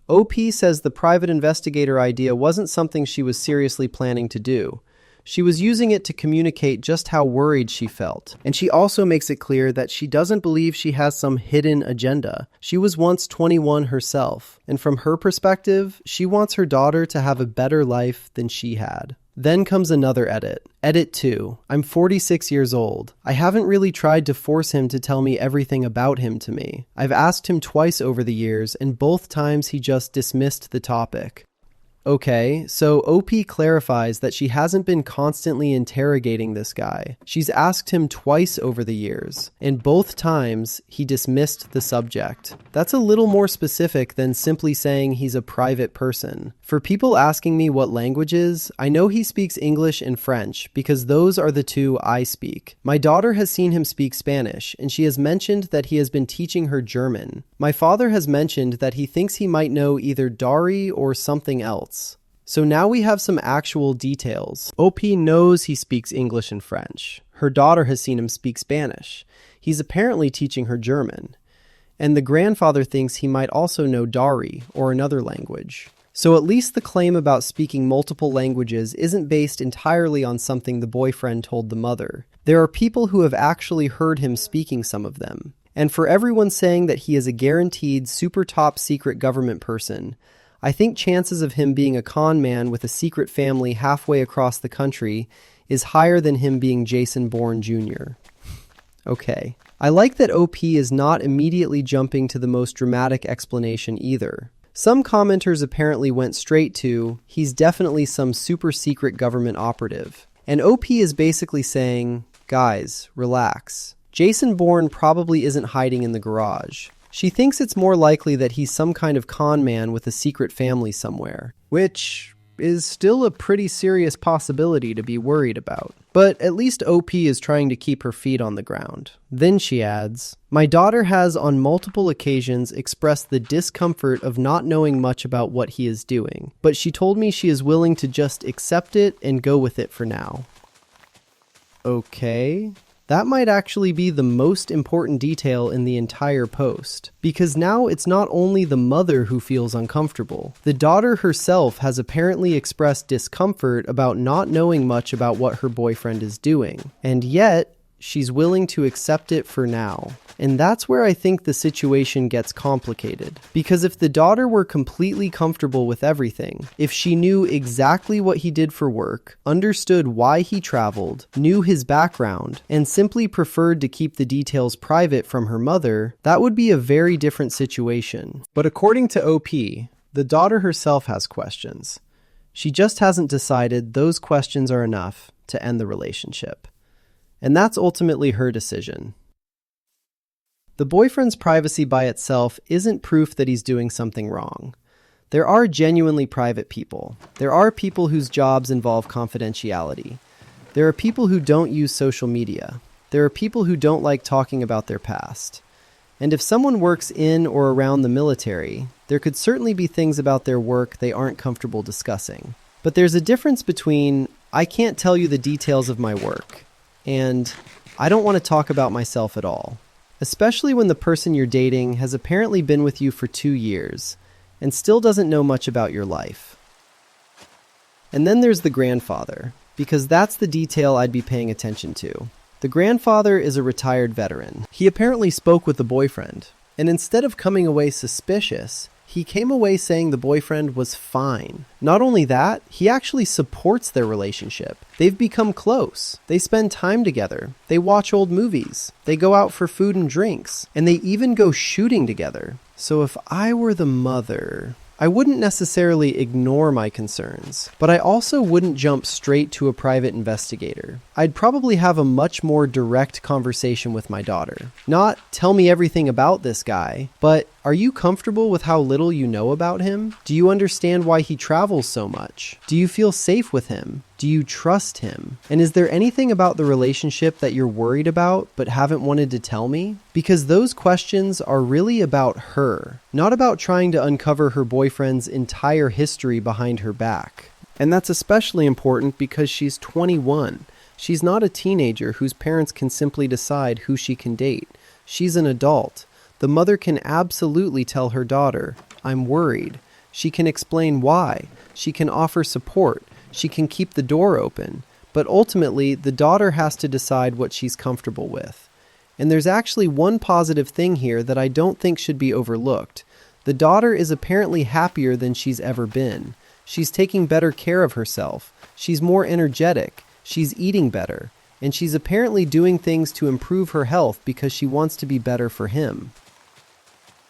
OP says the private investigator idea wasn't something she was seriously planning to do. She was using it to communicate just how worried she felt. And she also makes it clear that she doesn't believe she has some hidden agenda. She was once 21 herself, and from her perspective, she wants her daughter to have a better life than she had. Then comes another edit. Edit 2. I'm 46 years old. I haven't really tried to force him to tell me everything about him to me. I've asked him twice over the years, and both times he just dismissed the topic. Okay, so OP clarifies that she hasn't been constantly interrogating this guy. She's asked him twice over the years, and both times he dismissed the subject. That's a little more specific than simply saying he's a private person. For people asking me what languages, I know he speaks English and French because those are the two I speak. My daughter has seen him speak Spanish, and she has mentioned that he has been teaching her German. My father has mentioned that he thinks he might know either Dari or something else. So now we have some actual details. OP knows he speaks English and French. Her daughter has seen him speak Spanish. He's apparently teaching her German. And the grandfather thinks he might also know Dari, or another language. So at least the claim about speaking multiple languages isn't based entirely on something the boyfriend told the mother. There are people who have actually heard him speaking some of them. And for everyone saying that he is a guaranteed super top secret government person, I think chances of him being a con man with a secret family halfway across the country is higher than him being Jason Bourne Jr. Okay. I like that OP is not immediately jumping to the most dramatic explanation either. Some commenters apparently went straight to, he's definitely some super secret government operative. And OP is basically saying, guys, relax. Jason Bourne probably isn't hiding in the garage. She thinks it's more likely that he's some kind of con man with a secret family somewhere, which is still a pretty serious possibility to be worried about. But at least OP is trying to keep her feet on the ground. Then she adds, my daughter has on multiple occasions expressed the discomfort of not knowing much about what he is doing, but she told me she is willing to just accept it and go with it for now. Okay. That might actually be the most important detail in the entire post, because now it's not only the mother who feels uncomfortable. The daughter herself has apparently expressed discomfort about not knowing much about what her boyfriend is doing, and yet she's willing to accept it for now. And that's where I think the situation gets complicated. Because if the daughter were completely comfortable with everything, if she knew exactly what he did for work, understood why he traveled, knew his background, and simply preferred to keep the details private from her mother, that would be a very different situation. But according to OP, the daughter herself has questions. She just hasn't decided those questions are enough to end the relationship. And that's ultimately her decision. The boyfriend's privacy by itself isn't proof that he's doing something wrong. There are genuinely private people. There are people whose jobs involve confidentiality. There are people who don't use social media. There are people who don't like talking about their past. And if someone works in or around the military, there could certainly be things about their work they aren't comfortable discussing. But there's a difference between, I can't tell you the details of my work, and I don't want to talk about myself at all. Especially when the person you're dating has apparently been with you for 2 years and still doesn't know much about your life. And then there's the grandfather, because that's the detail I'd be paying attention to. The grandfather is a retired veteran. He apparently spoke with the boyfriend, and instead of coming away suspicious, he came away saying the boyfriend was fine. Not only that, he actually supports their relationship. They've become close. They spend time together. They watch old movies. They go out for food and drinks. And they even go shooting together. So if I were the mother, I wouldn't necessarily ignore my concerns, but I also wouldn't jump straight to a private investigator. I'd probably have a much more direct conversation with my daughter. Not, tell me everything about this guy, but are you comfortable with how little you know about him? Do you understand why he travels so much? Do you feel safe with him? Do you trust him? And is there anything about the relationship that you're worried about but haven't wanted to tell me? Because those questions are really about her, not about trying to uncover her boyfriend's entire history behind her back. And that's especially important because she's 21. She's not a teenager whose parents can simply decide who she can date. She's an adult. The mother can absolutely tell her daughter, I'm worried. She can explain why. She can offer support. She can keep the door open. But ultimately, the daughter has to decide what she's comfortable with. And there's actually one positive thing here that I don't think should be overlooked. The daughter is apparently happier than she's ever been. She's taking better care of herself. She's more energetic. She's eating better. And she's apparently doing things to improve her health because she wants to be better for him.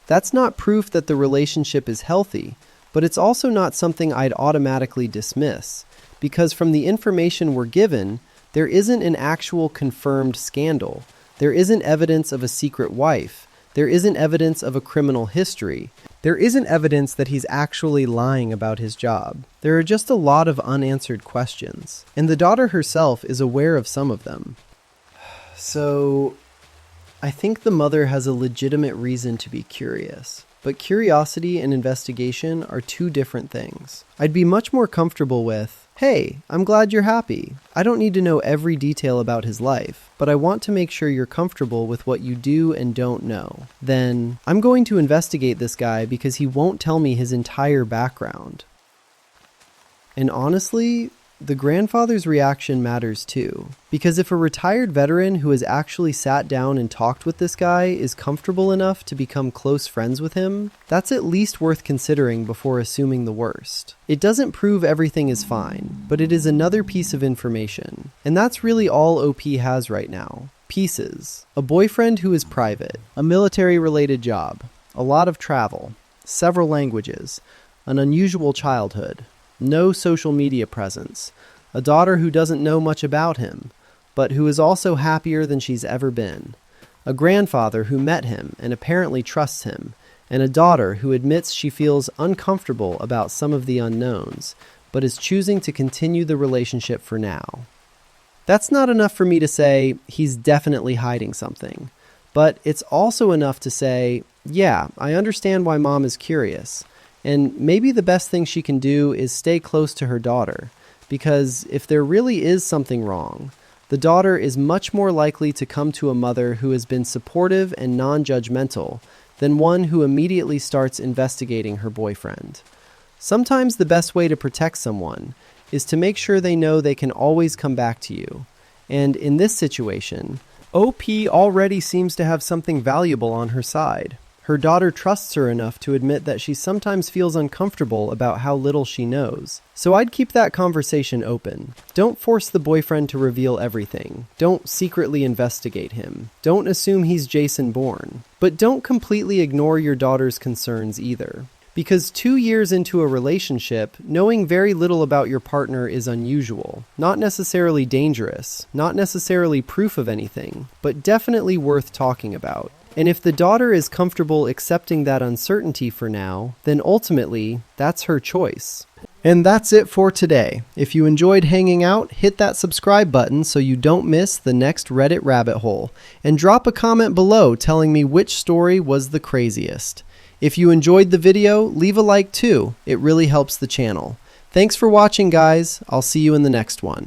That's not proof that the relationship is healthy, but it's also not something I'd automatically dismiss, because from the information we're given, there isn't an actual confirmed scandal. There isn't evidence of a secret wife. There isn't evidence of a criminal history. There isn't evidence that he's actually lying about his job. There are just a lot of unanswered questions, and the daughter herself is aware of some of them. So, I think the mother has a legitimate reason to be curious, but curiosity and investigation are two different things. I'd be much more comfortable with, hey, I'm glad you're happy. I don't need to know every detail about his life, but I want to make sure you're comfortable with what you do and don't know. Then, I'm going to investigate this guy because he won't tell me his entire background. And honestly, the grandfather's reaction matters too, because if a retired veteran who has actually sat down and talked with this guy is comfortable enough to become close friends with him, that's at least worth considering before assuming the worst. It doesn't prove everything is fine, but it is another piece of information. And that's really all OP has right now. Pieces. A boyfriend who is private, a military-related job, a lot of travel, several languages, an unusual childhood, no social media presence, a daughter who doesn't know much about him, but who is also happier than she's ever been, a grandfather who met him and apparently trusts him, and a daughter who admits she feels uncomfortable about some of the unknowns, but is choosing to continue the relationship for now. That's not enough for me to say he's definitely hiding something, but it's also enough to say, yeah, I understand why mom is curious. And maybe the best thing she can do is stay close to her daughter, because if there really is something wrong, the daughter is much more likely to come to a mother who has been supportive and non-judgmental than one who immediately starts investigating her boyfriend. Sometimes the best way to protect someone is to make sure they know they can always come back to you. And in this situation, OP already seems to have something valuable on her side. Her daughter trusts her enough to admit that she sometimes feels uncomfortable about how little she knows. So I'd keep that conversation open. Don't force the boyfriend to reveal everything. Don't secretly investigate him. Don't assume he's Jason Bourne. But don't completely ignore your daughter's concerns either. Because 2 years into a relationship, knowing very little about your partner is unusual. Not necessarily dangerous, not necessarily proof of anything, but definitely worth talking about. And if the daughter is comfortable accepting that uncertainty for now, then ultimately, that's her choice. And that's it for today. If you enjoyed hanging out, hit that subscribe button so you don't miss the next Reddit rabbit hole. And drop a comment below telling me which story was the craziest. If you enjoyed the video, leave a like too. It really helps the channel. Thanks for watching, guys. I'll see you in the next one.